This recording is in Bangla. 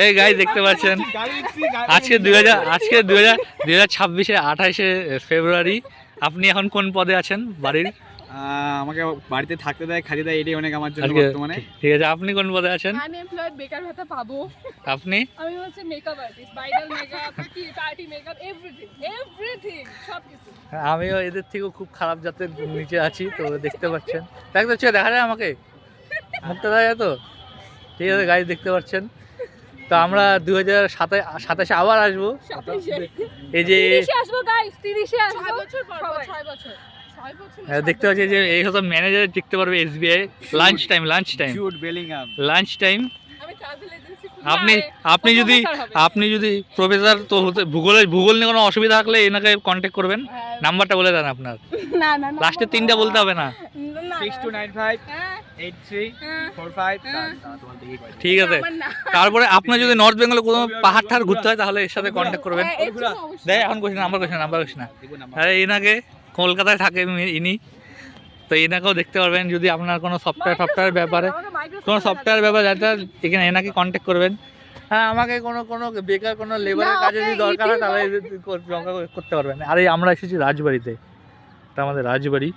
এই গাইস দেখতে পাচ্ছেন আজকে 2026 28 ফেব্রুয়ারি। আপনি এখন কোন পদে আছেন বাড়ির? আমাকে বাড়িতে থাকতে দেয়, খাইতে দেয়, এটাই অনেক আমার জন্য আজকে বর্তমানে। ঠিক আছে, আপনি কোন পদে আছেন? আনএমপ্লয়েড, বেকার ভাতা পাবো। আপনি? আমি হচ্ছে makeup artist, bridal makeup, party makeup, everything সবকিছু। আমিও এদের থেকেও খুব খারাপ জাতের নিচে আছি, তো দেখতে পাচ্ছেন। দেখতে পাচ্ছেন, দেখা যায় আমাকে, মুখটা দেখা যায় তো? ঠিক আছে গাইস, দেখতে পাচ্ছেন। তো আমরা 2027 আবার আসবো। এই যে 30 আসবো গাইস, 30 আসবো। 6 বছর পর, 6 বছর। দেখতে পাচ্ছি যে এই হচ্ছে ম্যানেজার দেখতে পারবে SBI lunch time Jude Bellingham. Lunch time. আমি ট্রাভেল এজেন্সি আপনি যদি প্রফেসর তো হতে ভূগোল নিয়ে কোনো অসুবিধা থাকলে এনাকে কন্ট্যাক্ট করবেন। নাম্বারটা বলে দেন আপনার। না লাস্টে 3টা বলতে হবে না। 6295 8345। ঠিক আছে। তারপরে আপনি যদি নর্থ বেঙ্গলে কোনো পাহাড় ঠাড় ঘুরতে হয় তাহলে এর সাথে কন্ট্যাক্ট করবেন। দেখ এখন কোশ্চেন নাম্বার না। আরে এনাকে কলকাতায় থাকে ইনি, তো এনাকেও দেখতে পারবেন। যদি আপনার কোনো সফটওয়্যার ব্যাপারে যাতে এখানে এনাকে কন্ট্যাক্ট করবেন। হ্যাঁ, আমাকে কোনো বেকার কোনো লেবারের কাজে যদি দরকার হয় তাহলে করতে পারবেন। আরে আমরা এসেছি রাজবাড়িতে, এটা আমাদের রাজবাড়ি।